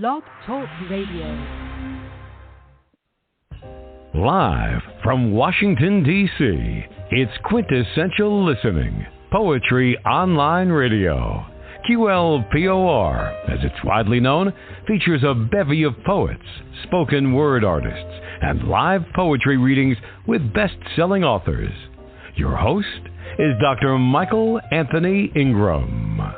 Blog Talk Radio. Live from Washington, D.C., it's quintessential listening. Poetry Online Radio. QLPOR, as it's widely known, features a bevy of poets, spoken word artists, and live poetry readings with best-selling authors. Your host is Dr. Michael Anthony Ingram.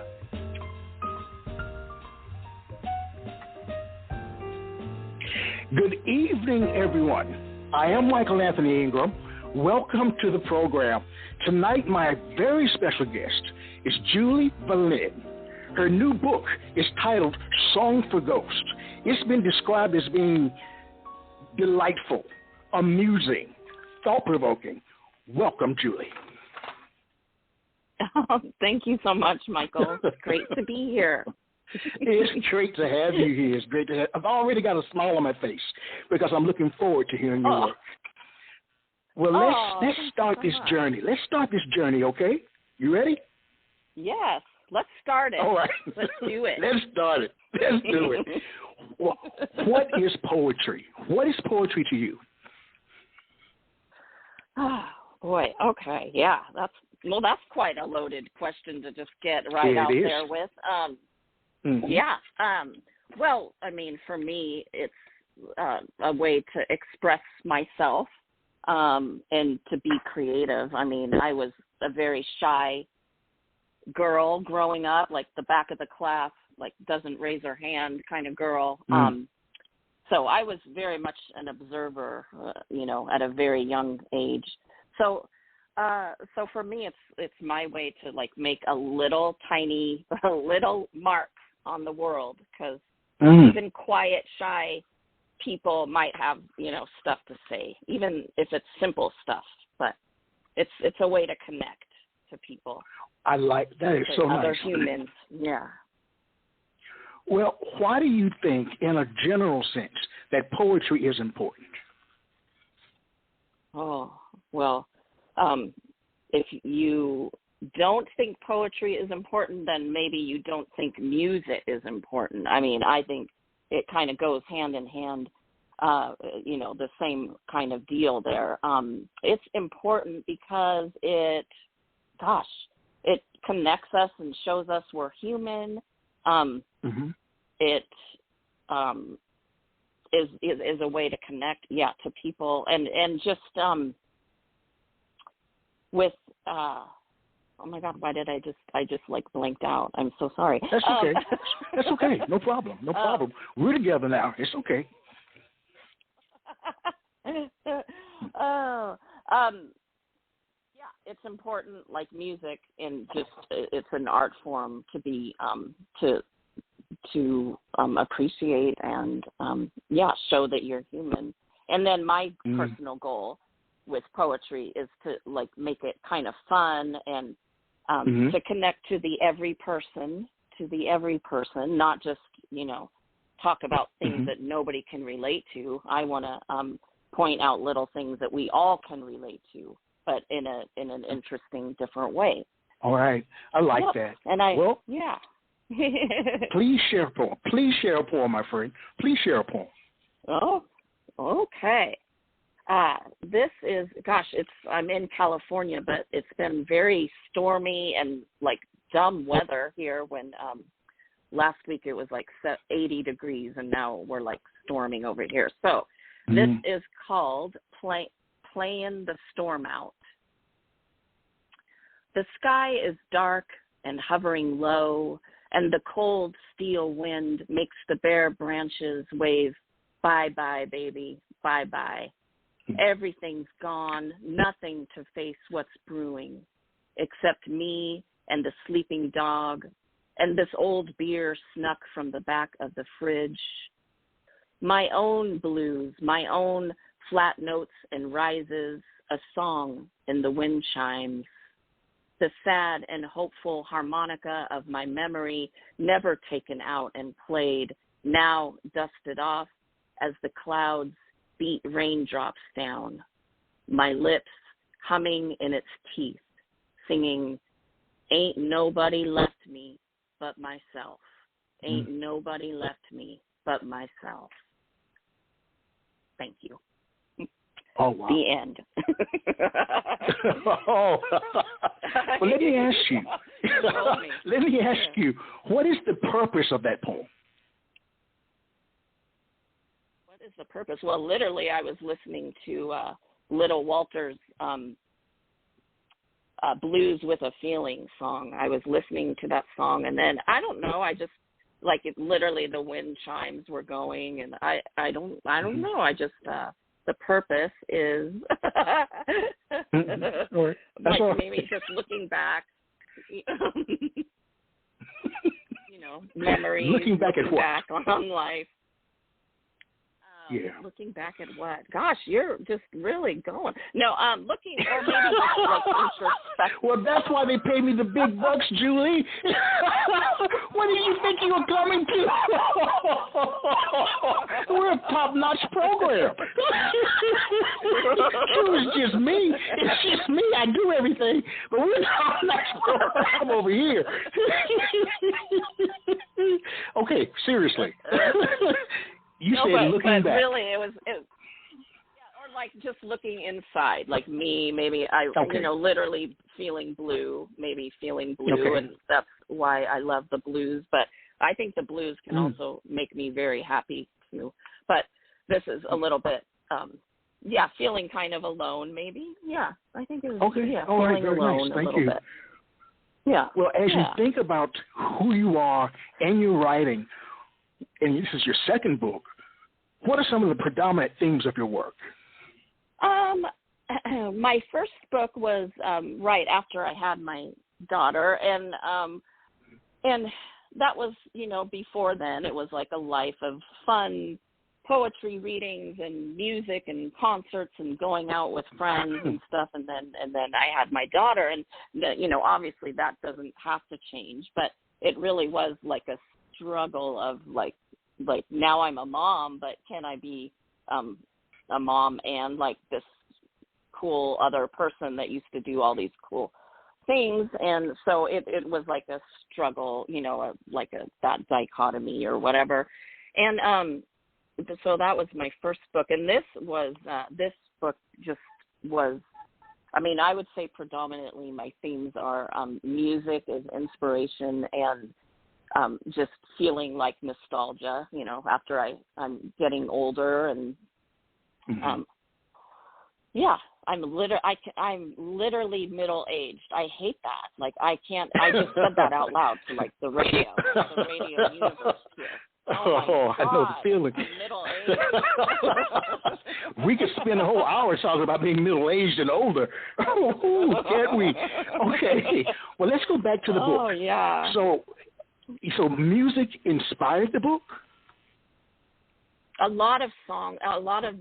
Good evening, everyone. I am Michael Anthony Ingram. Welcome to the program. Tonight, my very special guest is Julie Valin. Her new book is titled Song for Ghosts. It's been described as being delightful, amusing, thought-provoking. Welcome, Julie. Oh, thank you so much, Michael. It's great to be here. It's great to have you here. It's great to have. I've already got a smile on my face because I'm looking forward to hearing your work. Well, let's start this journey. Let's start this journey, okay? You ready? Yes. Let's start it. All right. Let's do it. Let's start it. Let's do it. Well, what is poetry? What is poetry to you? Oh, boy. Okay. Yeah. That's quite a loaded question to just get right out there with. Yeah. Well, I mean, for me, it's a way to express myself and to be creative. I mean, I was a very shy girl growing up, like the back of the class, like doesn't raise her hand kind of girl. So I was very much an observer, at a very young age. So for me, it's my way to like make a little mark on the world, because even quiet, shy people might have, stuff to say, even if it's simple stuff, but it's a way to connect to people. I like that. Is so other nice. Humans, yeah. Well, why do you think, in a general sense, that poetry is important? Oh, well, if you don't think poetry is important, then maybe you don't think music is important. I mean, I think it kind of goes hand in hand, the same kind of deal there. It's important because it connects us and shows us we're human. It is a way to connect, to people, and just with oh my God, why did I just like blanked out? I'm so sorry. That's okay. That's okay. No problem. No problem. We're together now. It's okay. It's important, like music, and just it's an art form to be to appreciate and show that you're human. And then my personal goal with poetry is to like make it kind of fun and to connect to the every person, not just talk about things that nobody can relate to. I want to point out little things that we all can relate to, but in an interesting, different way. All right, I like that. And Please share a poem. Please share a poem, my friend. Please share a poem. Oh, okay. This is, I'm in California, but it's been very stormy and like dumb weather here when last week it was like 80 degrees and now we're like storming over here. So this is called Playing the Storm Out. The sky is dark and hovering low, and the cold steel wind makes the bare branches wave, bye-bye, baby, bye-bye. Everything's gone, nothing to face what's brewing, except me and the sleeping dog and this old beer snuck from the back of the fridge. My own blues, my own flat notes and rises, a song in the wind chimes. The sad and hopeful harmonica of my memory, never taken out and played, now dusted off as the clouds beat raindrops down. My lips humming in its teeth, singing, ain't nobody left me but myself. Ain't nobody left me but myself. Thank you. Oh, wow. The end. Oh. Well, let me ask you. What is the purpose of that poem? What is the purpose? Well, literally, I was listening to Little Walter's Blues with a Feeling song. I was listening to that song, and then, I don't know, I just, like, it literally, the wind chimes were going, and I don't know, I just, the purpose is, like, maybe just looking back, memories, looking back at what? Back on life. Looking back at what? Gosh, you're just really going. No, looking, or maybe just like introspective. Well, that's why they pay me the big bucks, Julie. What did you think you were coming to? We're a top-notch program. It was just me. It's just me. I do everything, but we're a top-notch program over here. Okay, seriously. You said looking back. Really, it was or like just looking inside, like me, maybe literally feeling blue, and that's why I love the blues. But I think the blues can also make me very happy too. But this is a little bit, feeling kind of alone, maybe. Yeah, I think it was. Okay, all right, very nice. Thank you. Bit. Yeah. Well, as you think about who you are and your writing, and this is your second book, what are some of the predominant themes of your work? My first book was right after I had my daughter, and that was, before then, it was like a life of fun poetry readings and music and concerts and going out with friends and stuff, and then I had my daughter, and obviously that doesn't have to change, but it really was like a struggle of like now I'm a mom, but can I be a mom and like this cool other person that used to do all these cool things? And so it was like a struggle, that dichotomy or whatever. And so that was my first book, and this book just was, I would say predominantly my themes are music as inspiration and just feeling like nostalgia, after I'm getting older, and I'm literally middle-aged. I hate that. Like, I just said that out loud to like the radio universe here. Oh, I know the feeling. Middle-aged. We could spend a whole hour talking about being middle-aged and older. Oh, can't we? Okay. Well, let's go back to the book. Oh, yeah. So music inspired the book? A lot of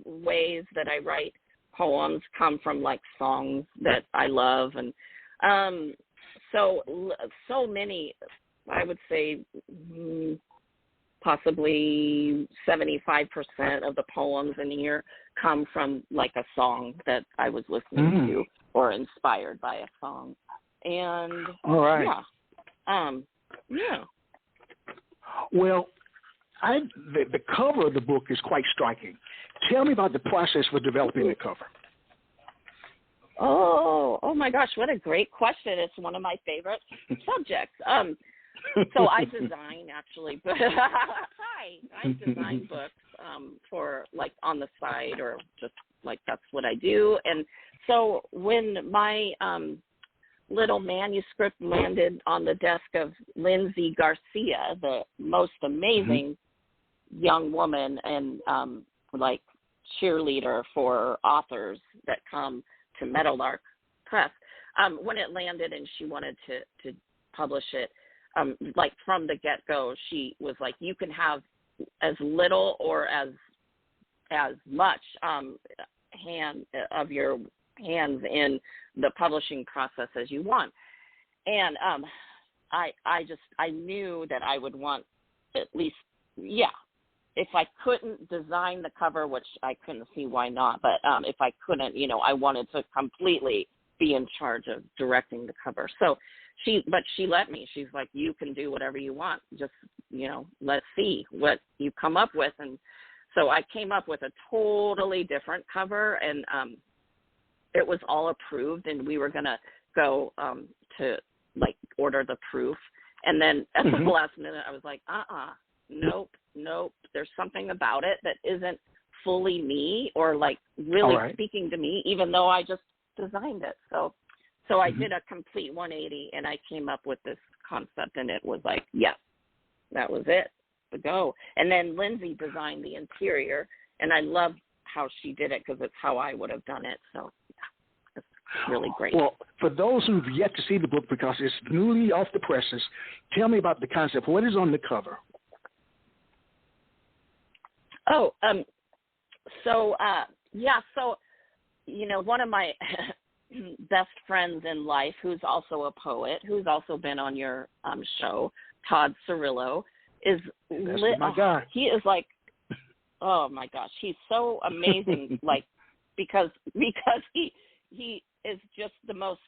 ways that I write poems come from like songs that I love, and so many, I would say possibly 75% of the poems in here come from like a song that I was listening to or inspired by a song. And all right. Yeah. Well, the cover of the book is quite striking. Tell me about the process for developing the cover. Oh my gosh, what a great question. It's one of my favorite subjects. So I design actually, but I design books for like on the side, or just like that's what I do. And so when my little manuscript landed on the desk of Lindsay Garcia, the most amazing young woman and like cheerleader for authors that come to Meadowlark Press, when it landed and she wanted to publish it, like from the get-go, she was like, you can have as little or as much hand of your hands in the publishing process as you want. And I knew that I would want at least, if I couldn't design the cover, which I couldn't see why not, but if I couldn't, I wanted to completely be in charge of directing the cover. So But she let me. She's like, you can do whatever you want. Just, let's see what you come up with. And so I came up with a totally different cover, and it was all approved, and we were going to go to, like, order the proof. And then at the last minute, I was like, nope. There's something about it that isn't fully me or, like, really speaking to me, even though I just designed it. So I did a complete 180, and I came up with this concept, and it was like, yes, that was it, the go. And then Lindsay designed the interior, and I love how she did it because it's how I would have done it. So yeah, it's really great. Well, for those who've yet to see the book, because it's newly off the presses, tell me about the concept. What is on the cover? One of my best friends in life, who's also a poet, who's also been on your show, Todd Cirillo, is my guy. He is like, oh my gosh, he's so amazing. Like, because he is just the most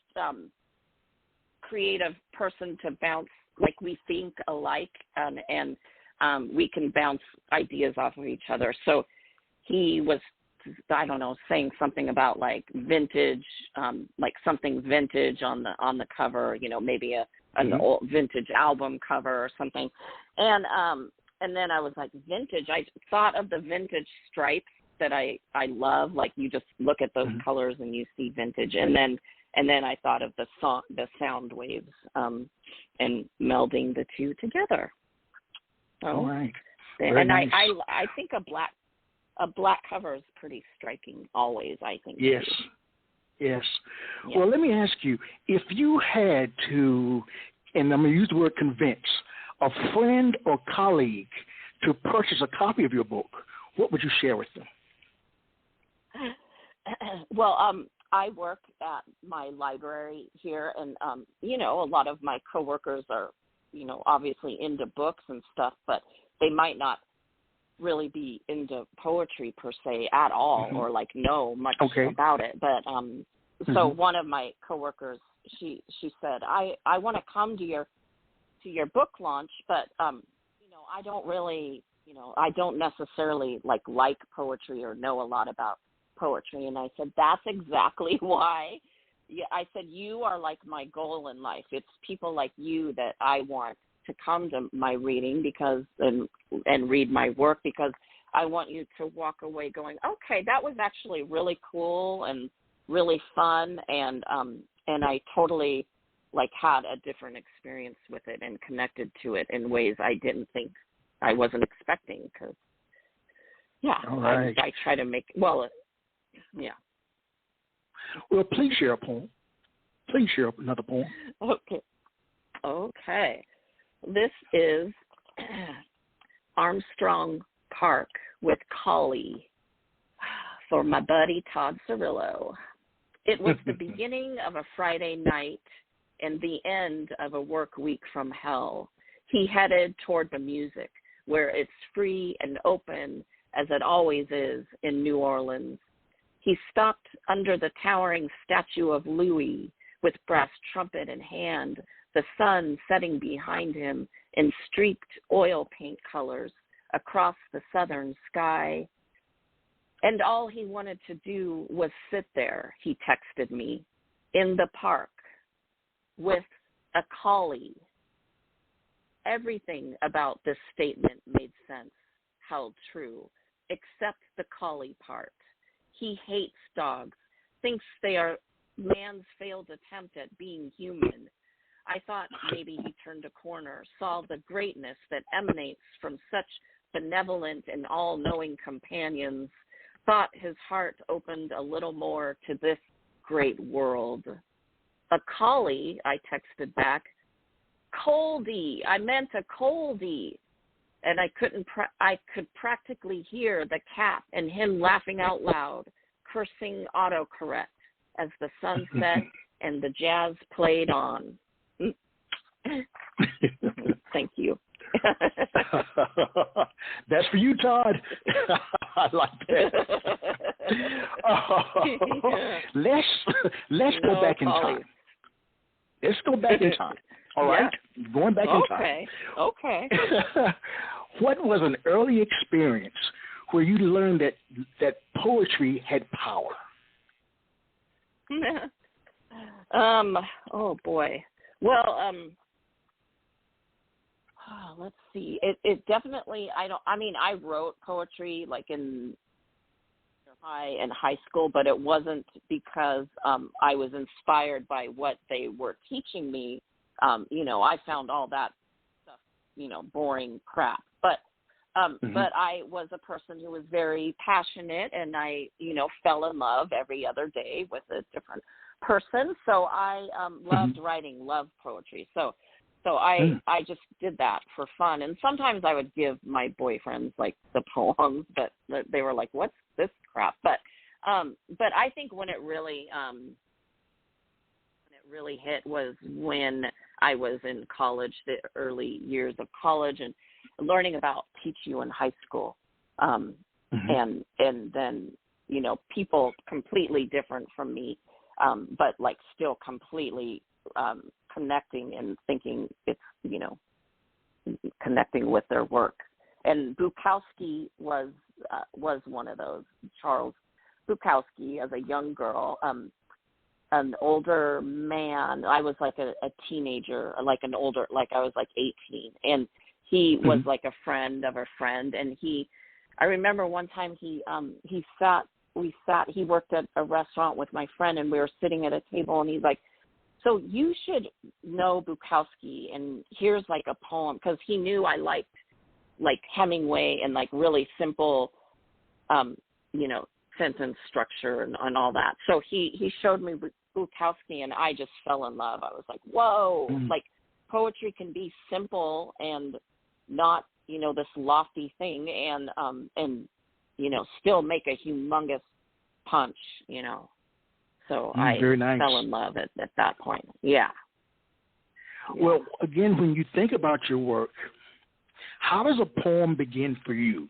creative person to bounce. Like, we think alike, and we can bounce ideas off of each other. So he was, I don't know, saying something about like vintage, like something vintage on the cover, maybe an old vintage album cover or something. And then I was like, vintage. I thought of the vintage stripes that I love. Like, you just look at those colors and you see vintage. And then I thought of the sound waves, and melding the two together. So, all right. Very nice. I think a black cover is pretty striking always, I think. Yes. Yes. Yeah. Well, let me ask you, if you had to, and I'm going to use the word convince, a friend or colleague to purchase a copy of your book, what would you share with them? Well, I work at my library here, and, a lot of my coworkers are, obviously into books and stuff, but they might not really be into poetry per se at all, or like know much about it. But so one of my coworkers, she said, I want to come to your book launch, but I don't really, I don't necessarily like poetry or know a lot about poetry. And I said, that's exactly why. Yeah, I said, you are like my goal in life. It's people like you that I want to come to my reading and read my work, because I want you to walk away going, okay, that was actually really cool and really fun, and I totally like had a different experience with it and connected to it in ways I didn't think I wasn't expecting. Because all right. I try to make yeah. Well, please share a poem. Please share another poem. Okay. This is Armstrong Park with Collie for my buddy Todd Cirillo. It was the beginning of a Friday night and the end of a work week from hell. He headed toward the music, where it's free and open as it always is in New Orleans. He stopped under the towering statue of Louis with brass trumpet in hand, the sun setting behind him in streaked oil paint colors across the southern sky. And all he wanted to do was sit there, he texted me, in the park with a collie. Everything about this statement made sense, held true, except the collie part. He hates dogs, thinks they are man's failed attempt at being human. I thought maybe he turned a corner, saw the greatness that emanates from such benevolent and all-knowing companions, thought his heart opened a little more to this great world. A collie, I texted back. Coldie, I meant a coldie. And I could practically hear the cat and him laughing out loud, cursing autocorrect as the sun set and the jazz played on. Thank you. That's for you, Todd. I like that. Let's go back in time. Let's go back in time. All right? Going back in time. Okay. What was an early experience where you learned that poetry had power? Oh boy. Well, let's see. It definitely. I wrote poetry like in high school, but it wasn't because I was inspired by what they were teaching me. I found all that stuff, boring crap. But but I was a person who was very passionate, and I, fell in love every other day with a different person. So I loved writing, loved poetry. So I just did that for fun. And sometimes I would give my boyfriends like the poems, but they were like, "What's this crap?" But I think when it really hit was when I was in college, the early years of college, and learning about teaching in high school, and then people completely different from me, but like still completely connecting and thinking it's connecting with their work. And Bukowski was one of those. Charles Bukowski, as a young girl, an older man. I was like a teenager, I was like 18, and he was like a friend of a friend. And I remember one time he worked at a restaurant with my friend, and we were sitting at a table, and he's like, "So you should know Bukowski, and here's like a poem," because he knew I liked like Hemingway and like really simple, sentence structure and all that. So he showed me Bukowski, and I just fell in love. I was like, whoa, like poetry can be simple and not, this lofty thing, and still make a humongous punch, So I fell in love at that point. Yeah. Well, again, when you think about your work, how does a poem begin for you?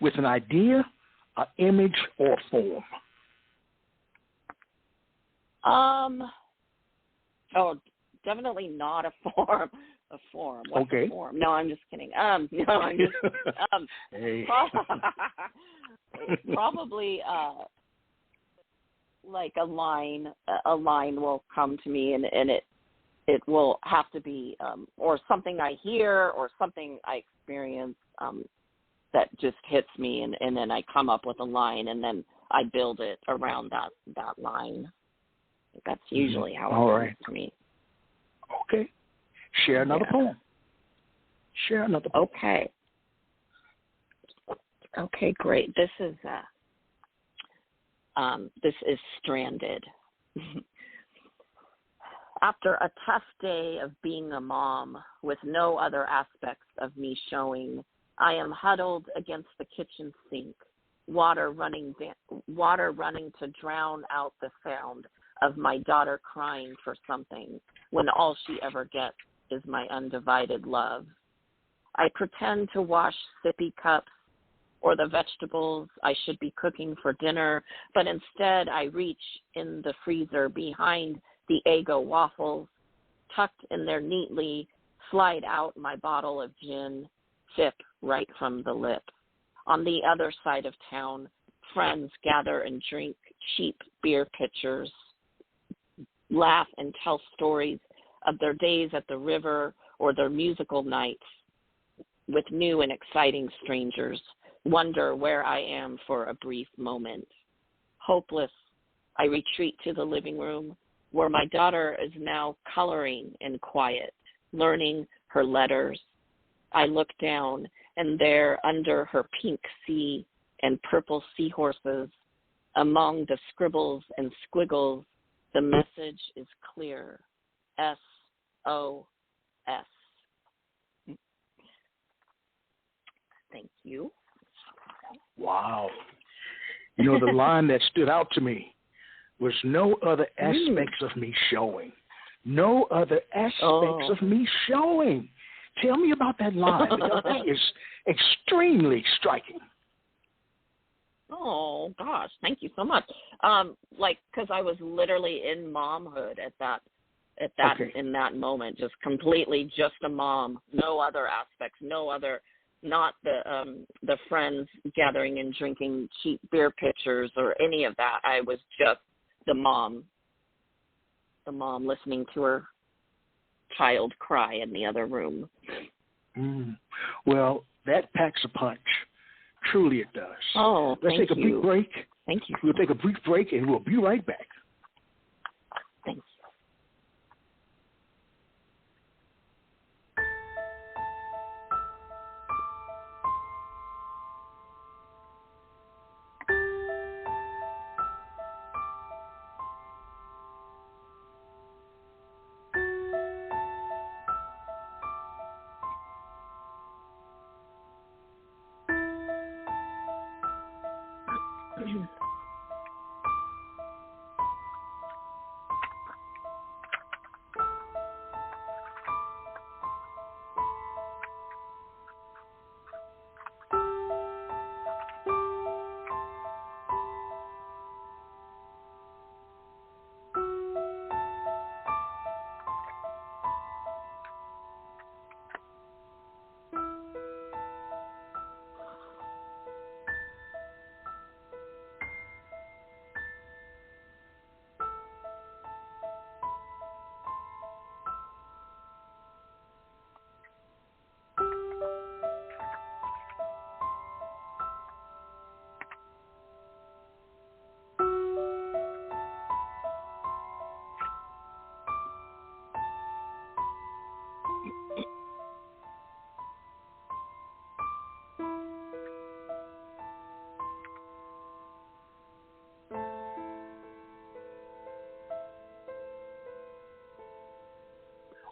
With an idea, an image, or a form? Definitely not a form. A form. What's okay. A form? No, I'm just kidding. No, I'm just hey. Probably like a line will come to me, and it will have to be or something I hear or something I experience that just hits me, and then I come up with a line, and then I build it around that line. That's usually how it comes to me. Okay. Share another poem. Okay, great. This is Stranded. After a tough day of being a mom with no other aspects of me showing, I am huddled against the kitchen sink, water running to drown out the sound of my daughter crying for something when all she ever gets is my undivided love. I pretend to wash sippy cups or the vegetables I should be cooking for dinner, but instead I reach in the freezer behind the Eggo waffles, tucked in there neatly, slide out my bottle of gin, sip right from the lip. On the other side of town, friends gather and drink cheap beer pitchers, laugh and tell stories of their days at the river or their musical nights with new and exciting strangers, wonder where I am for a brief moment. Hopeless, I retreat to the living room where my daughter is now coloring in quiet, learning her letters. I look down, and there under her pink sea and purple seahorses, among the scribbles and squiggles, the message is clear. SOS. Thank you. Wow. The line that stood out to me was no other aspects of me showing. No other aspects of me showing. Tell me about that line, because that is extremely striking. Oh, gosh, thank you so much. Because I was literally in momhood at at that in that moment, just completely just a mom, no other aspects, no other, not the friends gathering and drinking cheap beer pitchers or any of that. I was just the mom listening to her child cry in the other room. Well, that packs a punch. Truly it does. Oh, Let's take a brief break. Thank you. We'll take a brief break and we'll be right back. Thank you.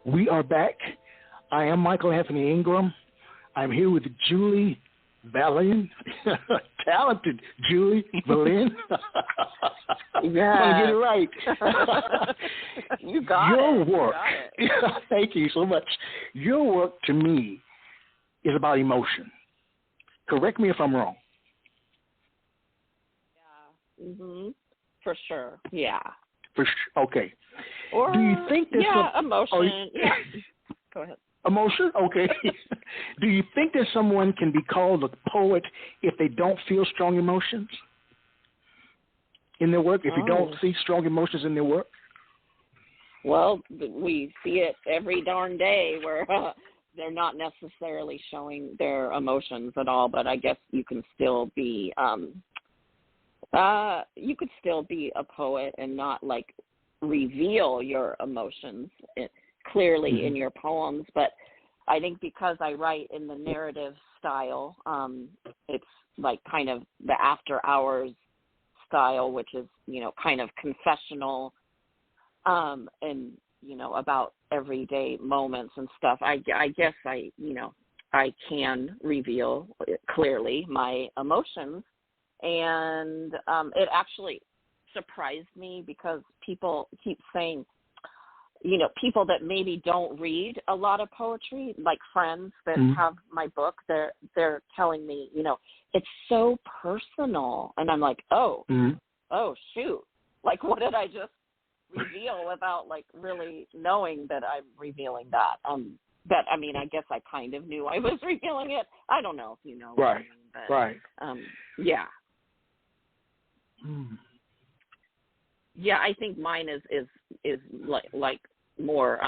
We are back. I am Michael Anthony Ingram. I'm here with Julie Valin, talented Julie Valin. Yeah. I'm going to get it right. You got Your it. work, You got it. Thank you so much. Your work, to me, is about emotion. Correct me if I'm wrong. Yeah. For sure. Yeah. Okay. Or, do you think that emotion. Yeah. Go ahead. Emotion? Okay. Do you think that someone can be called a poet if they don't feel strong emotions in their work, if you don't see strong emotions in their work? Well, we see it every darn day where they're not necessarily showing their emotions at all, but I guess you can still be a poet and not like reveal your emotions clearly in your poems. But I think because I write in the narrative style, it's like kind of the after hours style, which is, kind of confessional, and, about everyday moments and stuff. I guess I can reveal clearly my emotions. And it actually surprised me because people keep saying, people that maybe don't read a lot of poetry, like friends that have my book, they're telling me, it's so personal. And I'm like, oh shoot. Like, what did I just reveal without like really knowing that I'm revealing that? But I mean, I guess I kind of knew I was revealing it. I don't know if you know. Right. What I mean, but, right. Yeah. Yeah, I think mine is like more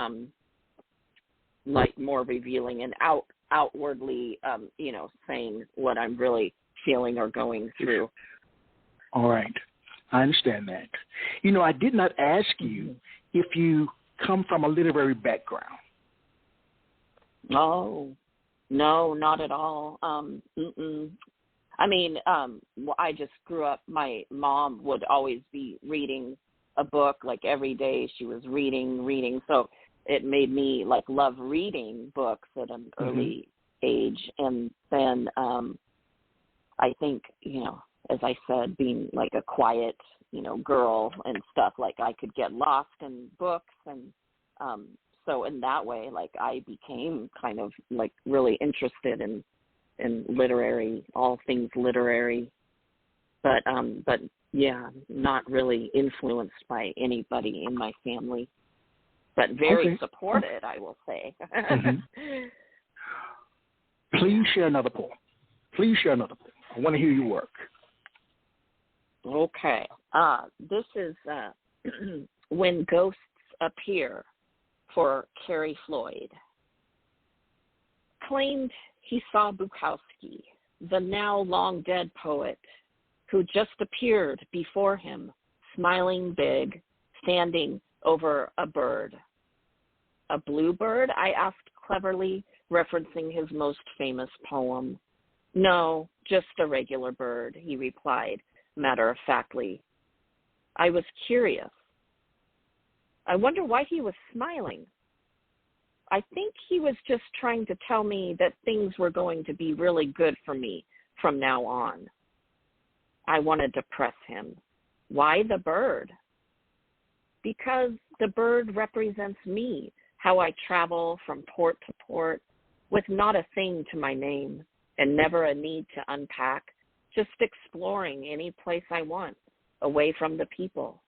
more revealing and outwardly saying what I'm really feeling or going through. All right. I understand that. I did not ask you if you come from a literary background. No, not at all. I mean, I just grew up, my mom would always be reading a book, like every day she was reading. So it made me like love reading books at an early age. And then I think, as I said, being like a quiet, girl and stuff, like I could get lost in books. And so in that way, like I became kind of like really interested in literary, all things literary, but yeah, not really influenced by anybody in my family. but very supported, I will say. Please share another poem. I want to hear your work. Okay. This is When Ghosts Appear for Carrie Floyd. Claimed he saw Bukowski, the now long dead poet, who just appeared before him, smiling big, standing over a bird. A bluebird? I asked cleverly, referencing his most famous poem. No, just a regular bird, he replied, matter-of-factly. I was curious. I wonder why he was smiling. I think he was just trying to tell me that things were going to be really good for me from now on. I wanted to press him. Why the bird? Because the bird represents me, how I travel from port to port with not a thing to my name and never a need to unpack, just exploring any place I want, away from the people.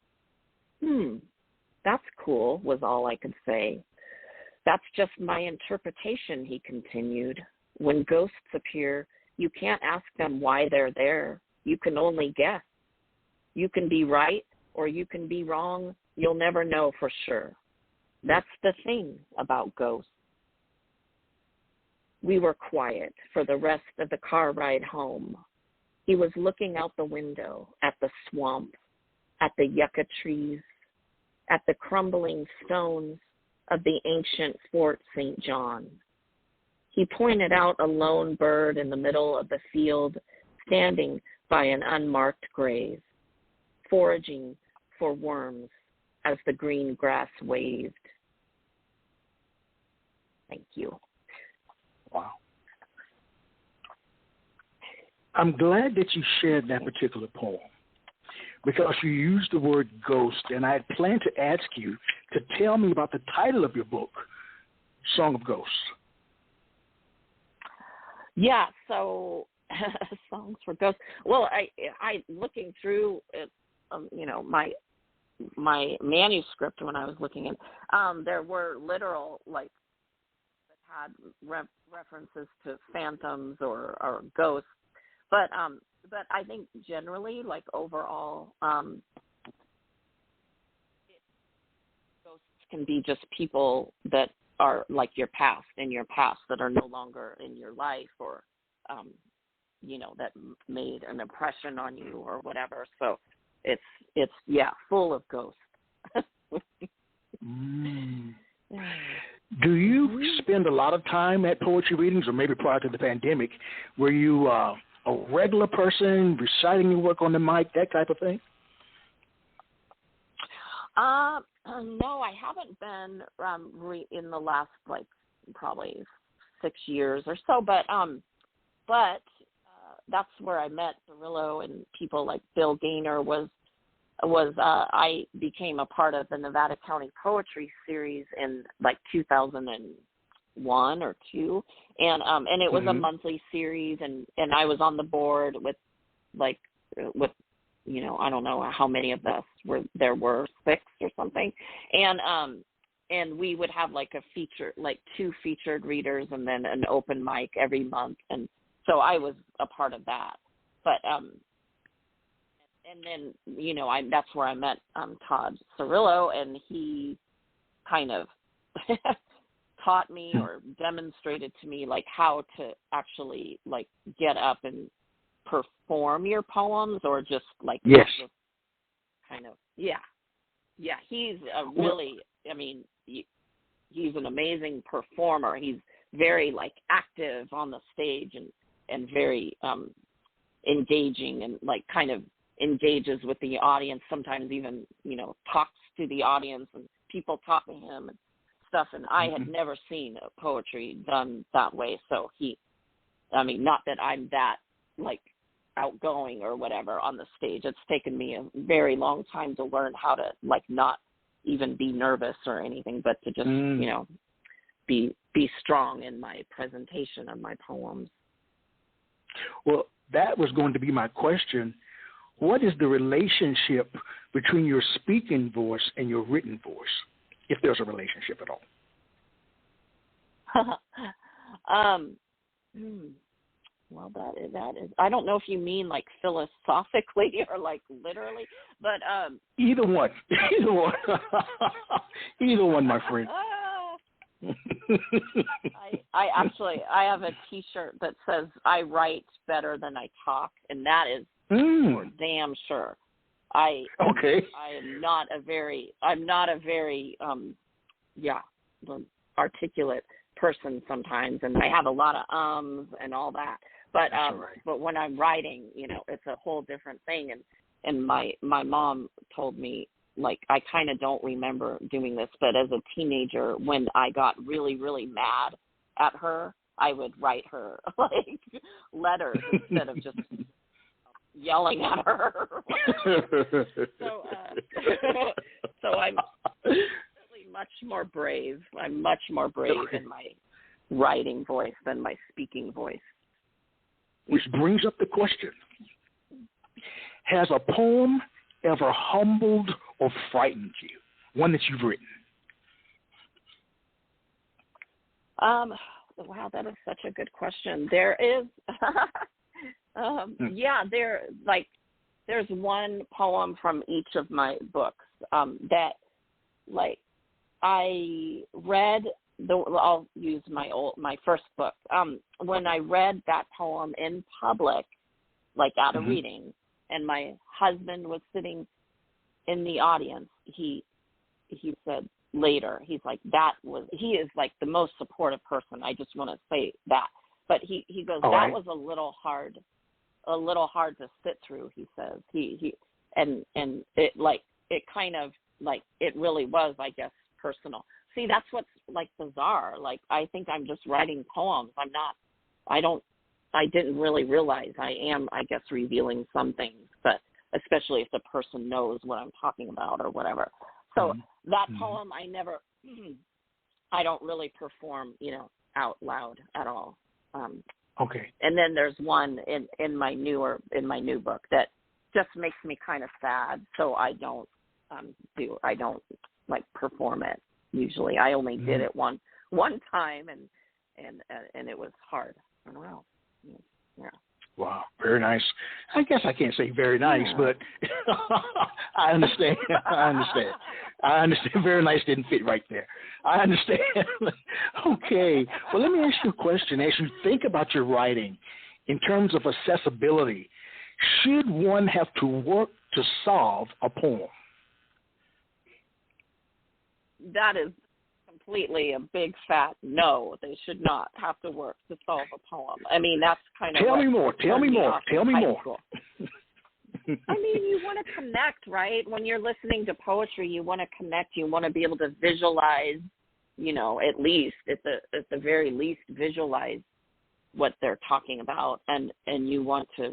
That's cool, was all I could say. That's just my interpretation, he continued. When ghosts appear, you can't ask them why they're there. You can only guess. You can be right or you can be wrong. You'll never know for sure. That's the thing about ghosts. We were quiet for the rest of the car ride home. He was looking out the window at the swamp, at the yucca trees, at the crumbling stones of the ancient Fort St. John. He pointed out a lone bird in the middle of the field, standing by an unmarked grave, foraging for worms as the green grass waved. Thank you. Wow. I'm glad that you shared that particular poem because you used the word ghost, and I had planned to ask you to tell me about the title of your book, Song of Ghosts. Yeah, so Songs for Ghosts. Well, I looking through it, my manuscript when I was looking at, there were literal that had references to phantoms or ghosts, but I think generally, overall, ghosts can be just people that are your past, that are no longer in your life, or that made an impression on you or whatever. So it's full of ghosts. Do you spend a lot of time at poetry readings, or maybe prior to the pandemic, were you a regular person reciting your work on the mic, that type of thing? No, I haven't been in the last probably 6 years or so, but that's where I met Cirillo and people like Bill Gaynor. I became a part of the Nevada County Poetry Series in 2001 or 2, and it was a monthly series, and I was on the board with I don't know how many of us were 6 or something, and we would have a feature, 2 featured readers and then an open mic every month, and so I was a part of that. But and then that's where I met Todd Cirillo, and he kind of taught me or demonstrated to me how to actually get up and perform your poems, or just yes, kind of he's a really he's an amazing performer. He's very active on the stage and very engaging, and kind of engages with the audience, sometimes even talks to the audience, and people talk to him and stuff, and I had never seen poetry done that way. So not that I'm that outgoing or whatever on the stage. It's taken me a very long time to learn how to not even be nervous or anything, but to just be strong in my presentation of my poems. Well, that was going to be my question. What is the relationship between your speaking voice and your written voice? if there's a relationship at all? Well, that is. I don't know if you mean like philosophically or like literally, but either one, either one, my friend. I have a T-shirt that says "I write better than I talk," and that is for damn sure. I'm not a very articulate person sometimes, and I have a lot of and all that. But but when I'm writing, it's a whole different thing. And my mom told me, like, I kind of don't remember doing this, but as a teenager, when I got really, really mad at her, I would write her like letters instead of just yelling at her. So I'm really much more brave. I'm much more brave in my writing voice than my speaking voice. Which brings up the question: has a poem ever humbled or frightened you? One that you've written. Wow, that is such a good question. There is, there's one poem from each of my books that, like, I read. I'll use my first book. When I read that poem in public, like at a reading, and my husband was sitting in the audience, he said later, he's like, he is like the most supportive person. I just want to say that. But he goes, that was a little hard to sit through, he says. And it kind of like, it really was, I guess, personal. See, that's what's like bizarre. Like, I think I'm just writing poems. I didn't really realize I am, I guess, revealing some things, but especially if the person knows what I'm talking about or whatever. So that poem, I don't really perform, out loud at all. And then there's one in my new book that just makes me kind of sad. So I don't like perform it. Usually, I only did it one time, and it was hard. I don't know. Yeah. Wow, very nice. I guess I can't say very nice, but I understand. I understand. Very nice didn't fit right there. I understand. Okay. Well, let me ask you a question. As you think about your writing, in terms of accessibility, should one have to work to solve a poem? That is completely a big fat no. They should not have to work to solve a poem. I mean, that's kind of Tell me more. I mean, you want to connect, right? When you're listening to poetry, you want to connect. You want to be able to visualize, at least, at the very least, visualize what they're talking about, and you want to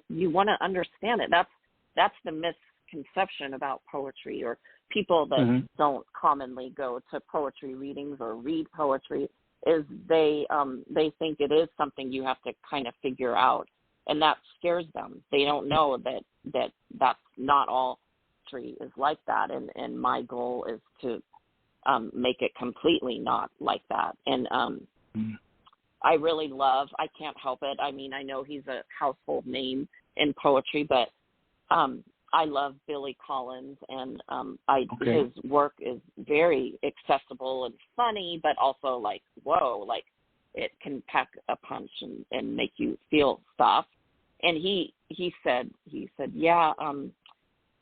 understand it. That's the misconception about poetry, or people that don't commonly go to poetry readings or read poetry, is they think it is something you have to kind of figure out, and that scares them. They don't know that that's not all poetry is like that, and my goal is to make it completely not like that. And I really love, I can't help it. I mean, I know he's a household name in poetry, but I love Billy Collins, and his work is very accessible and funny, but also like, whoa, like it can pack a punch and make you feel stuff. And he said, yeah,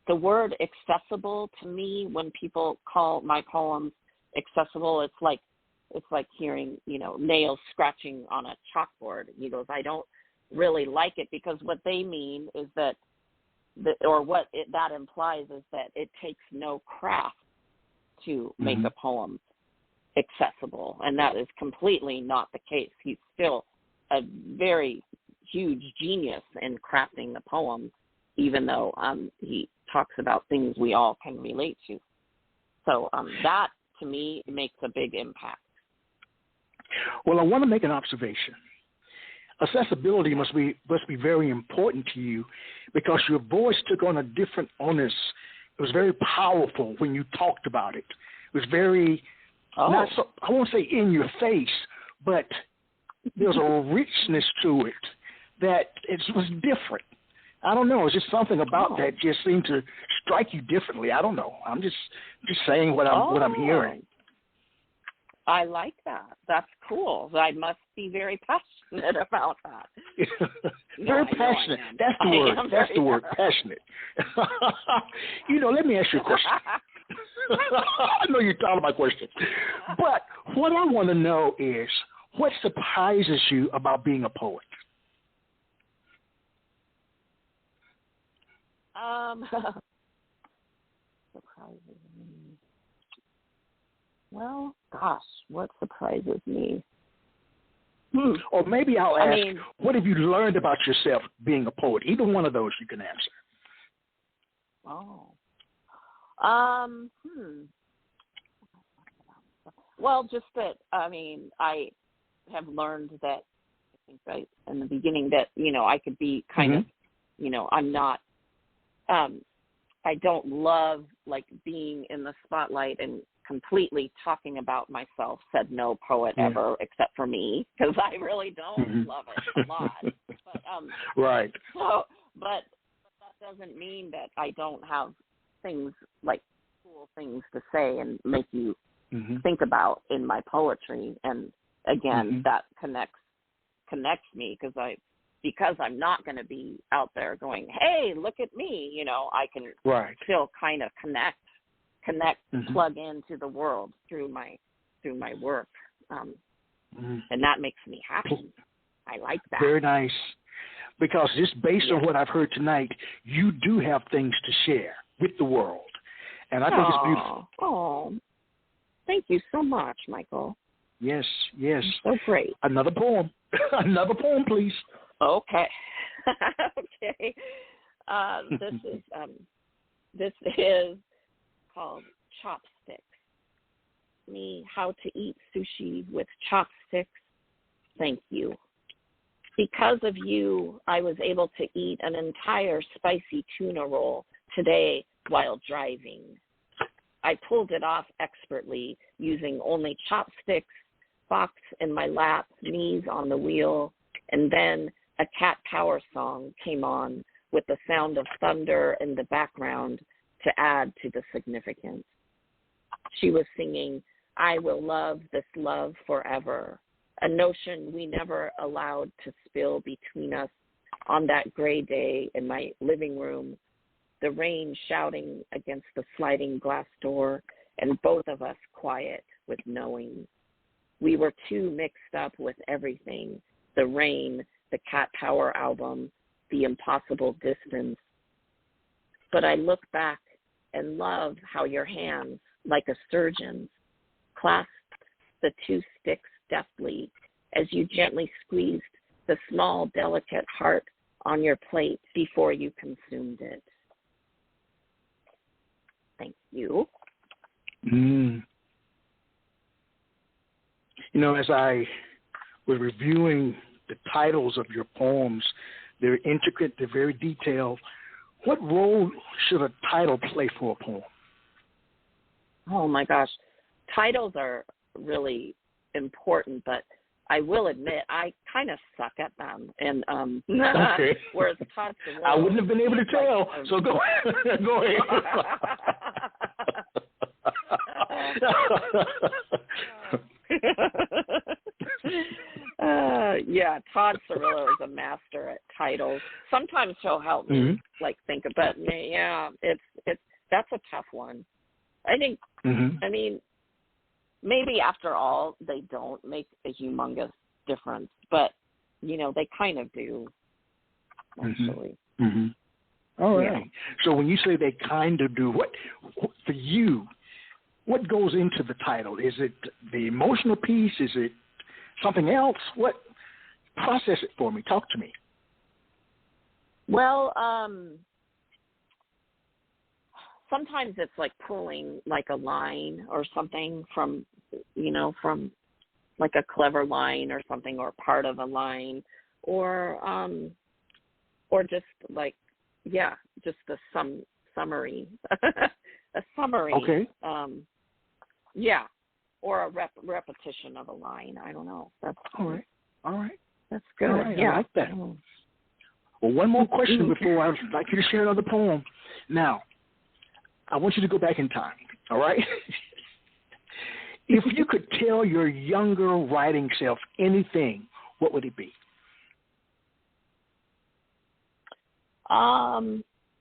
the word accessible to me, when people call my poems accessible, it's like hearing, nails scratching on a chalkboard. He goes, I don't really like it, because what they mean is that, that implies is that it takes no craft to make a poem accessible, and that is completely not the case. He's still a very huge genius in crafting the poem, even though he talks about things we all can relate to. So that, to me, makes a big impact. Well, I want to make an observation. Accessibility must be very important to you, because your voice took on a different onus. It was very powerful when you talked about it. It was very not so, I won't say in your face, but there's a richness to it that it was different. I don't know. It's just something about that just seemed to strike you differently. I don't know. I'm just saying what I'm hearing. I like that. That's cool. I must be very passionate about that. Very passionate. That's the word. That's the word, passionate. Let me ask you a question. I know you're tired of my question. But what I want to know is, what surprises you about being a poet? Surprises me. Well, gosh, what surprises me? Or maybe I'll ask, what have you learned about yourself being a poet? Either one of those you can answer. Well, just that, I have learned that, I think right in the beginning, that, I could be kind of, I'm not, I don't love, like, being in the spotlight and completely talking about myself, said no poet ever except for me, because I really don't love it a lot. But, right. So, but that doesn't mean that I don't have things, like cool things to say and make you think about in my poetry. And again, that connects me, because I'm not going to be out there going, hey, look at me. I can still kind of connect, plug into the world through my work, and that makes me happy. I like that. Very nice, because just based on what I've heard tonight, you do have things to share with the world, and I think it's beautiful. Oh, thank you so much, Michael. Yes. So great. Another poem, please. Okay. Okay. This is called Chopsticks. Me, how to eat sushi with chopsticks. Thank you. Because of you, I was able to eat an entire spicy tuna roll today while driving. I pulled it off expertly using only chopsticks, box in my lap, knees on the wheel, and then a cat power song came on with the sound of thunder in the background to add to the significance. She was singing, I will love this love forever, a notion we never allowed to spill between us on that gray day in my living room, the rain shouting against the sliding glass door, and both of us quiet with knowing. We were too mixed up with everything, the rain, the Cat Power album, the impossible distance. But I look back and love how your hands, like a surgeon's, clasped the two sticks deftly as you gently squeezed the small, delicate heart on your plate before you consumed it. Thank you. As I was reviewing the titles of your poems, they're intricate, they're very detailed. What role should a title play for a poem? Oh, my gosh. Titles are really important, but I will admit I kind of suck at them. And okay. Whereas Todd's I wouldn't have been able to tell, so go ahead. Go ahead. Todd Cirillo is a master at titles. Sometimes he'll help me, think about me. Yeah, that's a tough one. I think. I mean, maybe after all, they don't make a humongous difference, but they kind of do. Actually. All right. Yeah. So when you say they kind of do, what for you? What goes into the title? Is it the emotional piece? Is it something else? What? Process it for me. Talk to me. Well, sometimes it's like pulling like a line or something from like a clever line or something, or part of a line, or just like, just a summary, a summary. Okay. or a repetition of a line. I don't know. That's all right. That's good. All right. Yeah. I like that. Well, one more question before I'd like you to share another poem. Now, I want you to go back in time. All right. If you could tell your younger writing self anything, what would it be?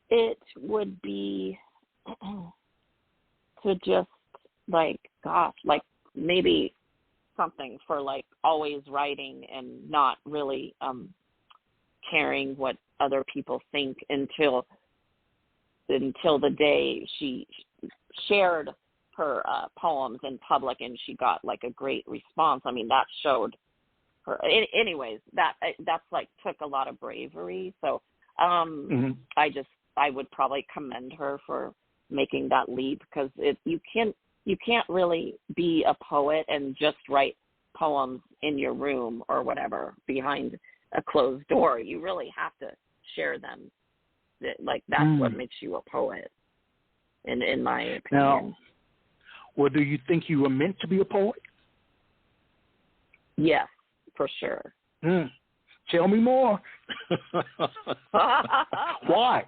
It would be to just maybe something for always writing and not really caring what other people think until the day she shared her poems in public and she got a great response. I mean, that showed her. Anyways, that's took a lot of bravery. So I would probably commend her for making that leap, because you can't really be a poet and just write poems in your room or whatever behind a closed door. You really have to share them. That's what makes you a poet, in my opinion. Now, well, do you think you were meant to be a poet? Yes, for sure. Tell me more. Why?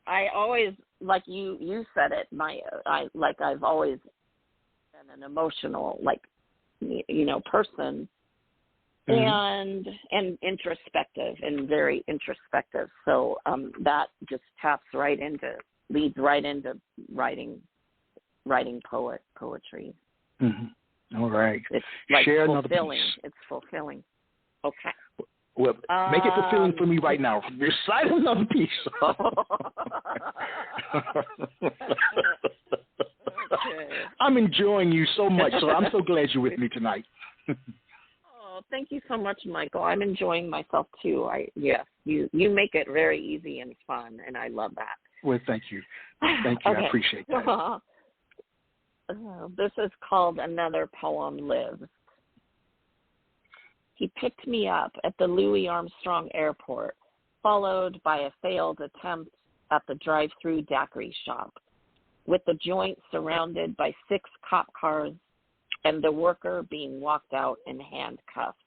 I always, like you said it, I've always been an emotional, person, and introspective, and very introspective. So that just leads right into writing poetry. All right. It's share fulfilling. Another piece. It's fulfilling. Okay. Well, make it fulfilling for me right now. Recite another piece. I'm enjoying you so much, so I'm so glad you're with me tonight. Oh, thank you so much, Michael. I'm enjoying myself too. You make it very easy and fun, and I love that. Well, thank you. Thank you. Okay. I appreciate that. This is called Another Poem Lives. He picked me up at the Louis Armstrong Airport, followed by a failed attempt at the drive-through daiquiri shop, with the joint surrounded by 6 cop cars and the worker being walked out in handcuffs.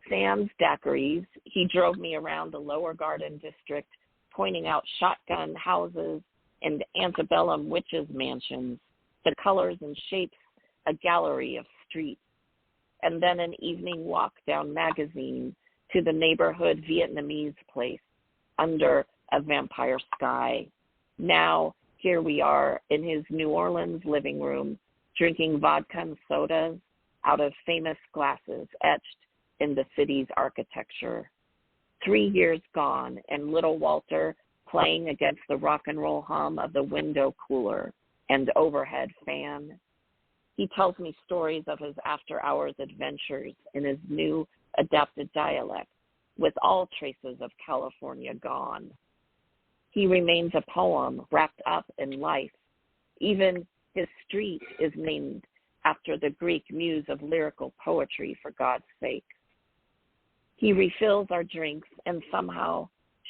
Sam's Daiquiris, he drove me around the Lower Garden District, pointing out shotgun houses and antebellum witches' mansions, the colors and shapes, a gallery of streets, and then an evening walk down Magazine to the neighborhood Vietnamese place under a vampire sky. Now, here we are in his New Orleans living room, drinking vodka and sodas out of famous glasses etched in the city's architecture. 3 years gone, and little Walter playing against the rock and roll hum of the window cooler and overhead fan. He tells me stories of his after-hours adventures in his new adapted dialect, with all traces of California gone. He remains a poem wrapped up in life. Even his street is named after the Greek muse of lyrical poetry, for God's sake. He refills our drinks, and somehow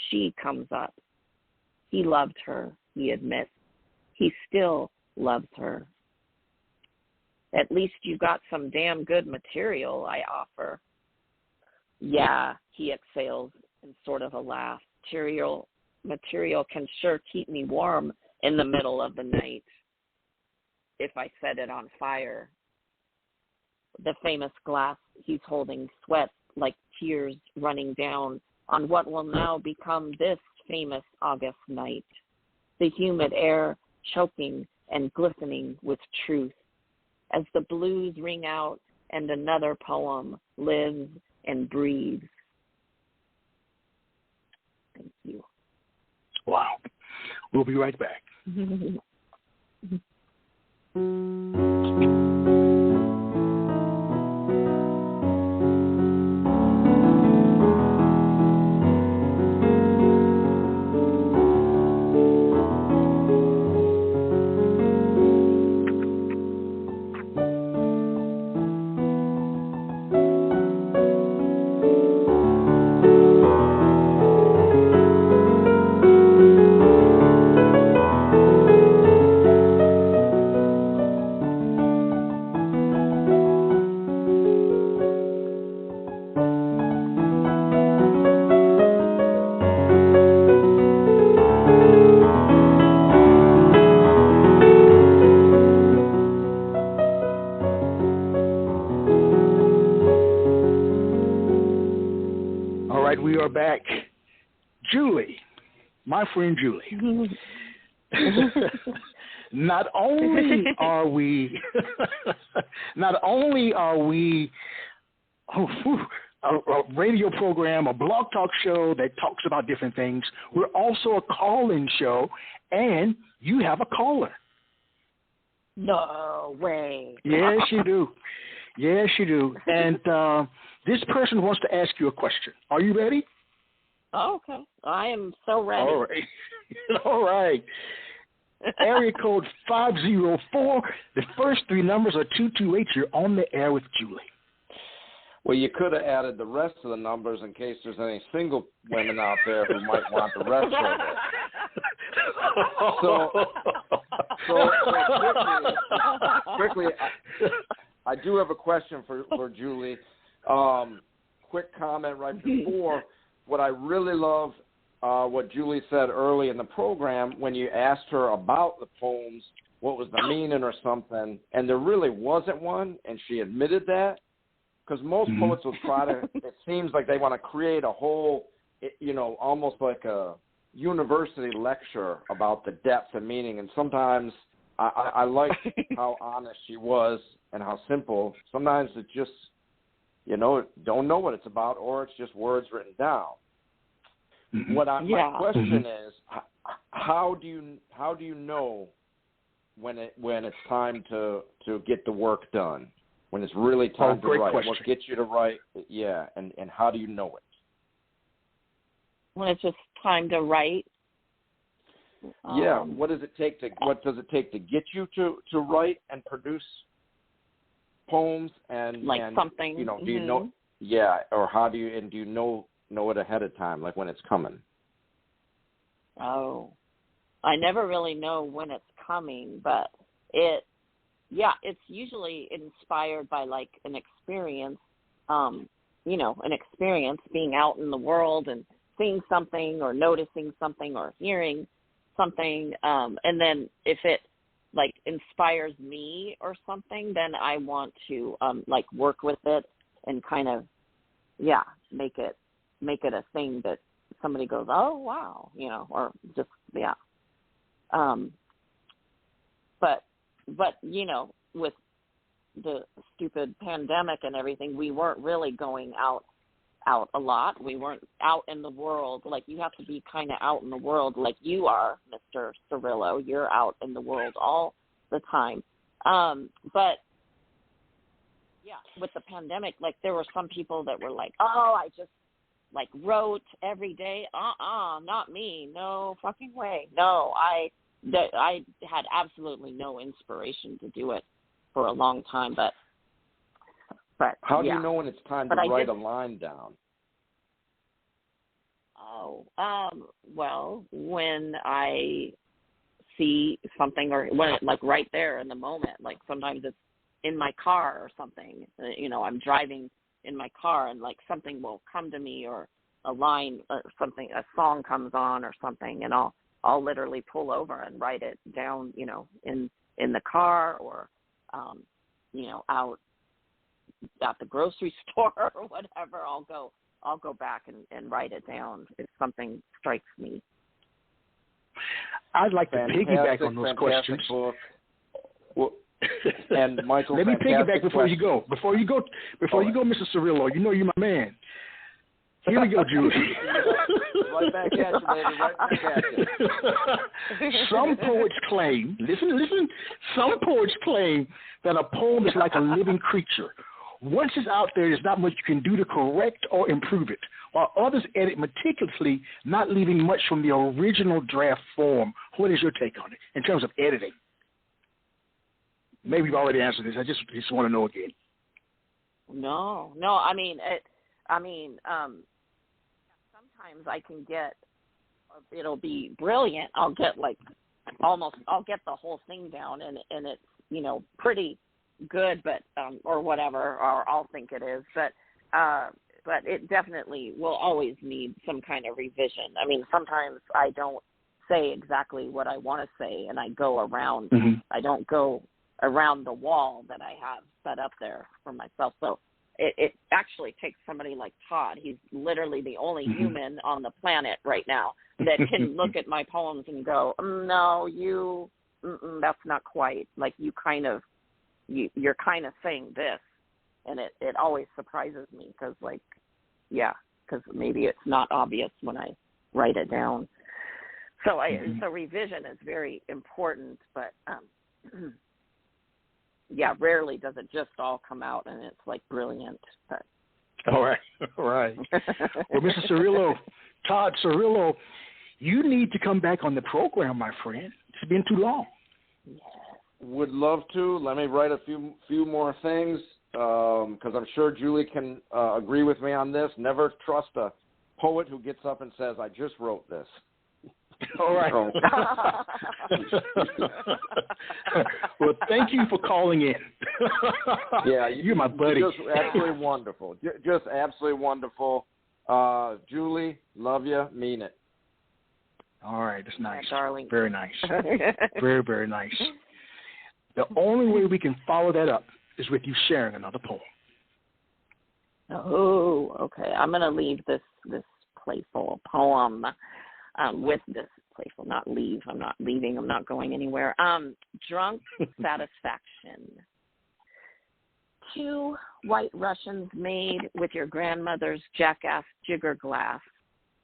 she comes up. He loved her, he admits. He still loves her. At least you got some damn good material, I offer. Yeah, he exhales in sort of a laugh. Material can sure keep me warm in the middle of the night if I set it on fire. The famous glass he's holding sweats like tears running down on what will now become this famous August night. The humid air choking and glistening with truth as the blues ring out and another poem lives and breathes. Thank you. Wow. We'll be right back. right, we are back. Julie, my friend Julie. Not only are we a radio program, a blog talk show that talks about different things, we're also a call-in show, and you have a caller. No way. Yes, you do. Yes, you do. And this person wants to ask you a question. Are you ready? Oh, okay. I am so ready. All right. All right. Area code 504. The first three numbers are 228. You're on the air with Julie. Well, you could have added the rest of the numbers in case there's any single women out there who might want the rest of it. So quickly, I do have a question for Julie. Quick comment right before. What I really love, what Julie said early in the program when you asked her about the poems, what was the meaning or something, and there really wasn't one, and she admitted that. Because most poets will try to, it seems like they want to create a whole, almost like a university lecture about the depth and meaning. And sometimes I like how honest she was and how simple. Sometimes it just, don't know what it's about, or it's just words written down. My question is, how do you know when it's time to get the work done? When it's really time to write? Question. What gets you to write? Yeah, and how do you know it? When it's just time to write. What does it take to get you to write and produce poems and something? Do you know? Yeah, or how do you know it ahead of time, like when it's coming? Oh, I never really know when it's coming, but it's usually inspired by like an experience, an experience being out in the world and seeing something or noticing something or hearing something. And then if it like inspires me or something, then I want to work with it and kind of, make it a thing that somebody goes, oh, wow, or just, But with the stupid pandemic and everything, we weren't really going out a lot. We weren't out in the world. Like, you have to be kind of out in the world like you are, Mr. Cirillo. You're out in the world all the time. But, with the pandemic, like, there were some people that were like, oh, I just, wrote every day. Not me. No fucking way. No, I had absolutely no inspiration to do it for a long time, but how do you know when it's time to write a line down? Oh, well, when I see something or when it, right there in the moment, sometimes it's in my car or something, I'm driving in my car and something will come to me or a line or something, a song comes on or something, and I'll literally pull over and write it down, in the car or, out at the grocery store or whatever. I'll go back and write it down if something strikes me. I'd like to piggyback on those questions. Book. Well, and Michael, let me piggyback before you go. Before you go, Mr. Cirillo. You're my man. Here we go, Julie. Right back at you, baby. Right back at you. Some poets claim, listen, some poets claim that a poem is like a living creature. Once it's out there, there's not much you can do to correct or improve it, while others edit meticulously, not leaving much from the original draft form. What is your take on it in terms of editing? Maybe you've already answered this. I just want to know again. No. I mean, sometimes I can get, it'll be brilliant. I'll get I'll get the whole thing down and it's, pretty good, but, or whatever, or I'll think it is, but it definitely will always need some kind of revision. I mean, sometimes I don't say exactly what I want to say and I go around, I don't go around the wall that I have set up there for myself. So it actually takes somebody like Todd. He's literally the only human on the planet right now that can look at my poems and go, no, that's not quite. Like you're kind of saying this. And it always surprises me because, because maybe it's not obvious when I write it down. So so revision is very important, but rarely does it just all come out and it's like brilliant. But. All right. Well, Mr. Cirillo, Todd Cirillo, you need to come back on the program, my friend. It's been too long. Yeah. Would love to. Let me write a few more things because I'm sure Julie can agree with me on this. Never trust a poet who gets up and says, I just wrote this. All right. Well, thank you for calling in. Yeah, you're my buddy. Just absolutely wonderful. Just absolutely wonderful. Julie, love you. Mean it. All right, that's nice. Yeah, darling. Very nice. Very, very nice. The only way we can follow that up is with you sharing another poem. Oh, okay. I'm going to leave this playful poem with this playful, not leave. I'm not leaving. I'm not going anywhere. Drunk Satisfaction. 2 white Russians made with your grandmother's jackass jigger glass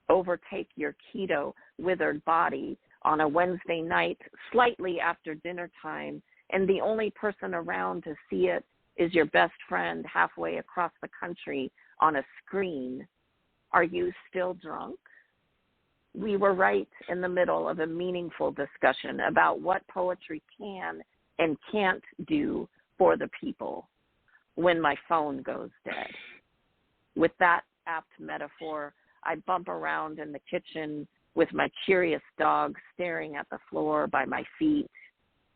overtake your keto withered body on a Wednesday night slightly after dinner time, and the only person around to see it is your best friend halfway across the country on a screen. Are you still drunk? We were right in the middle of a meaningful discussion about what poetry can and can't do for the people when my phone goes dead. With that apt metaphor, I bump around in the kitchen with my curious dog staring at the floor by my feet,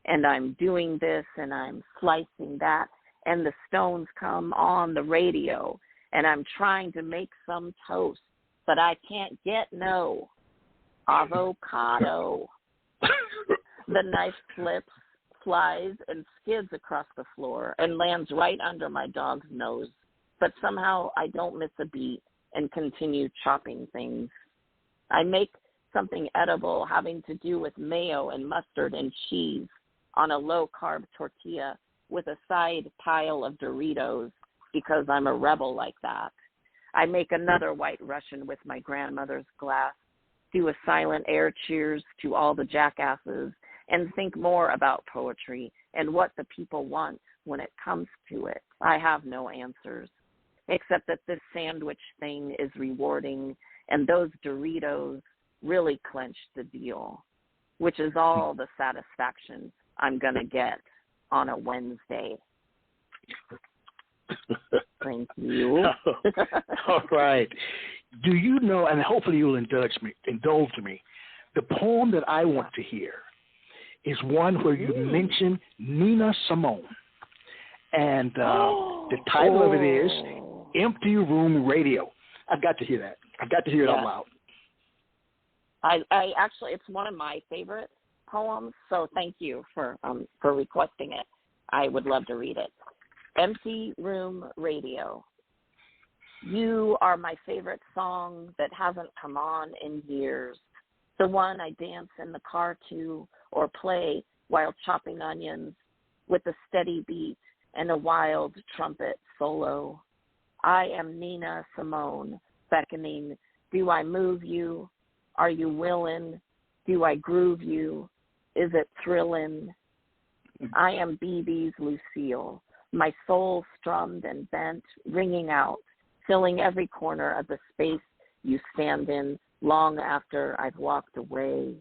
and I'm doing this and I'm slicing that, and the Stones come on the radio, and I'm trying to make some toast, but I can't get no avocado. The knife slips, flies, and skids across the floor and lands right under my dog's nose, but somehow I don't miss a beat and continue chopping things. I make something edible having to do with mayo and mustard and cheese on a low-carb tortilla with a side pile of Doritos because I'm a rebel like that. I make another white Russian with my grandmother's glass, do a silent air cheers to all the jackasses, and think more about poetry and what the people want when it comes to it. I have no answers, except that this sandwich thing is rewarding, and those Doritos really clinch the deal, which is all the satisfaction I'm going to get on a Wednesday. Thank you. All right. Do you know, and hopefully you'll indulge me, the poem that I want to hear is one where you mention Nina Simone. And the title of it is Empty Room Radio. I've got to hear that. I've got to hear it out loud. I actually, it's one of my favorite poems, so thank you for requesting it. I would love to read it. Empty Room Radio. You are my favorite song that hasn't come on in years. The one I dance in the car to or play while chopping onions with a steady beat and a wild trumpet solo. I am Nina Simone, beckoning. Do I move you? Are you willing? Do I groove you? Is it thrilling? I am BB's Lucille, my soul strummed and bent, ringing out, filling every corner of the space you stand in long after I've walked away.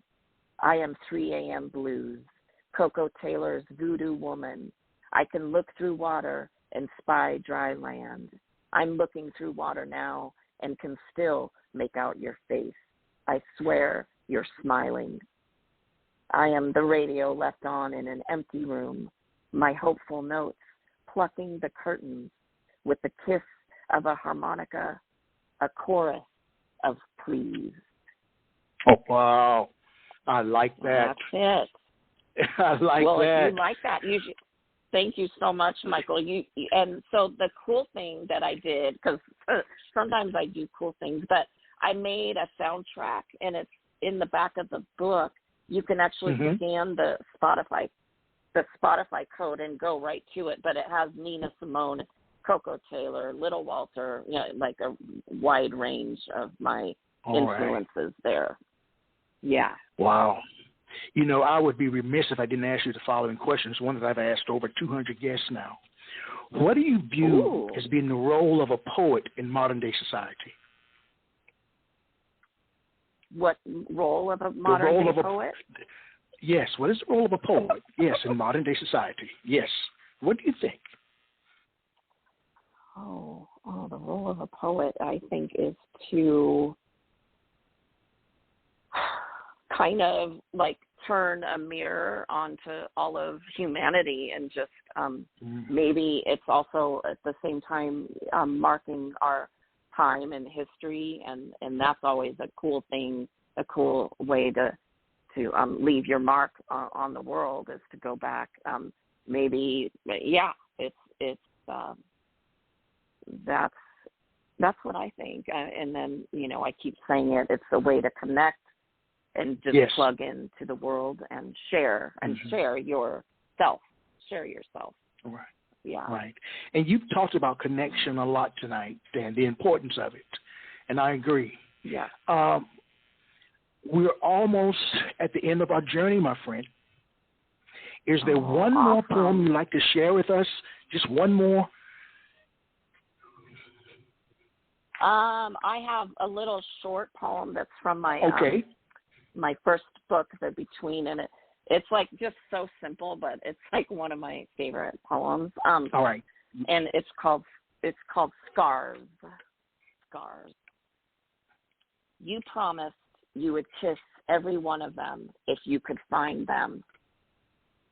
I am 3 a.m. blues, Coco Taylor's voodoo woman. I can look through water and spy dry land. I'm looking through water now and can still make out your face. I swear you're smiling. I am the radio left on in an empty room, my hopeful notes plucking the curtains with the kiss of a harmonica, a chorus of please. Oh, wow. I like that. That's it. I like that. Well, if you like that, Thank you so much, Michael. And so the cool thing that I did, because sometimes I do cool things, but I made a soundtrack, and it's in the back of the book. You can actually scan the Spotify code and go right to it, but it has Nina Simone, Coco Taylor, Little Walter, like a wide range of my influences there. Yeah. Wow. I would be remiss if I didn't ask you the following questions, one that I've asked over 200 guests now. What do you view as being the role of a poet in modern-day society? What role of a modern-day poet? Yes, what is the role of a poet? Yes, in modern-day society. Yes. What do you think? The role of a poet, I think, is to kind of like turn a mirror onto all of humanity, and just maybe it's also at the same time marking our time and history, and that's always a cool thing, a cool way to leave your mark on the world, is to go back. That's what I think. And then, I keep saying it's a way to connect and just plug into the world and share yourself. Share yourself. Right. Yeah. Right. And you've talked about connection a lot tonight, and the importance of it. And I agree. Yeah. We're almost at the end of our journey, my friend. Is there one more poem you'd like to share with us? Just one more? I have a little short poem that's from my my first book, The Between, and it's like just so simple, but it's like one of my favorite poems. All right. And it's called Scars. Scars. You promised you would kiss every one of them if you could find them.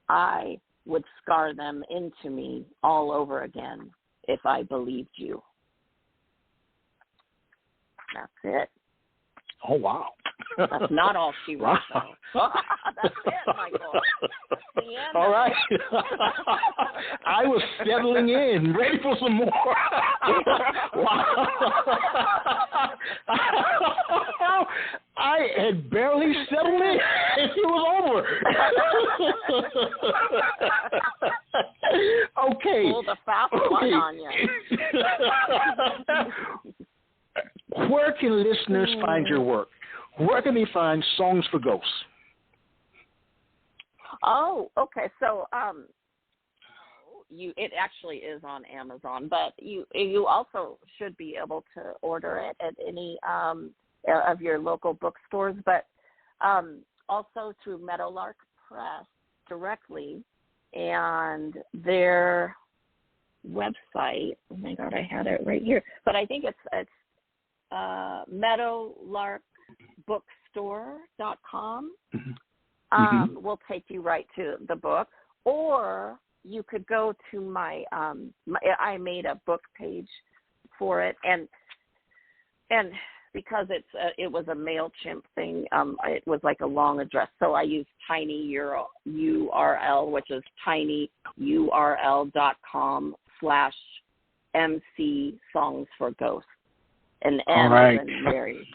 I would scar them into me all over again if I believed you. That's it. Oh, wow. That's not all she wrote, though. That's it, Michael. The end. All right. I was settling in, ready for some more. I had barely settled in, and it was over. Okay. Pull the fast one on you. Where can listeners find your work? Where can they find Songs for Ghosts? Oh, okay. So, it actually is on Amazon, but you also should be able to order it at any of your local bookstores, but also through Meadowlark Press directly, and their website. Oh my God, I had it right here, but I think it's meadowlarkbookstore.com. Will take you right to the book, or you could go to my I made a book page for it, and because it was a MailChimp thing, it was like a long address, so I used tiny URL, which is tinyurl.com/MC Songs for Ghosts. And all right. And Mary.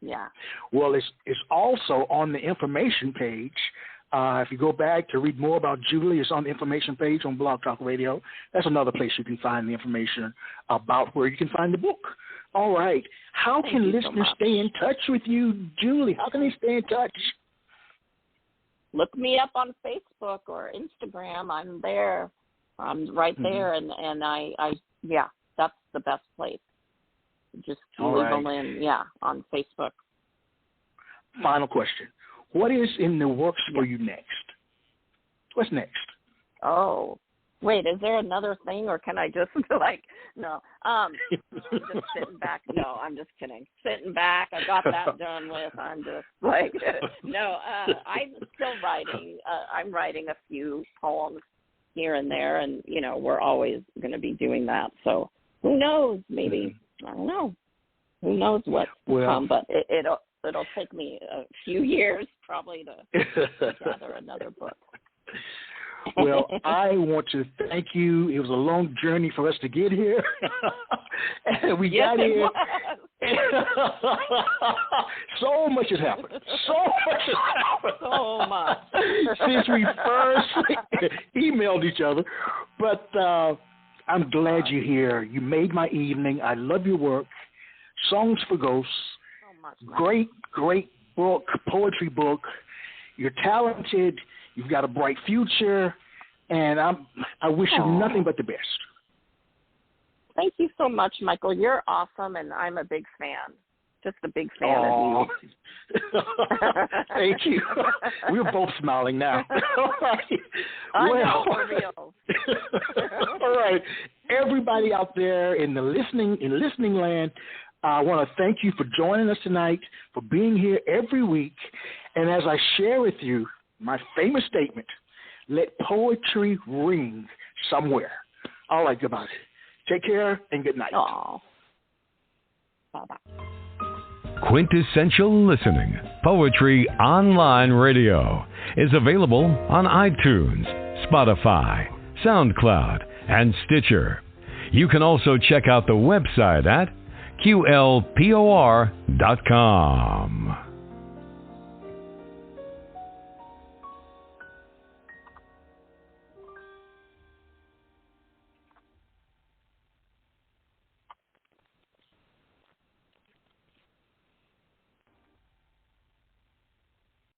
Yeah. Well, it's also on the information page. If you go back to read more about Julie, it's on the information page on Blog Talk Radio. That's another place you can find the information about where you can find the book. All right. How can listeners stay in touch with you, Julie? How can they stay in touch? Look me up on Facebook or Instagram. I'm there. I'm right there, and I that's the best place. Just Julie Valin, on Facebook. Final question. What is in the works for you next? What's next? Oh, wait, is there another thing, or can I just no, just sitting back. No, I'm just kidding. Sitting back. I got that done with. I'm just no, I'm still writing. I'm writing a few poems here and there, and, we're always going to be doing that. So who knows, maybe. I don't know. Who knows what will come, but it'll take me a few years probably to gather another book. Well, I want to thank you. It was a long journey for us to get here. And we got here. So much has happened. So much. Since we first emailed each other. But I'm glad you're here. You made my evening. I love your work. Songs for Ghosts. So much. Great book, poetry book. You're talented. You've got a bright future. And I wish you nothing but the best. Thank you so much, Michael. You're awesome, and I'm a big fan. Just a big fan of you. Thank you. We're both smiling now. I know, for real. All right. Everybody out there in listening land, I want to thank you for joining us tonight, for being here every week. And as I share with you my famous statement, let poetry ring somewhere. All right, goodbye. Take care and good night. Aww. Bye-bye. Quintessential Listening, Poetry Online Radio, is available on iTunes, Spotify, SoundCloud, and Stitcher. You can also check out the website at qlpor.com.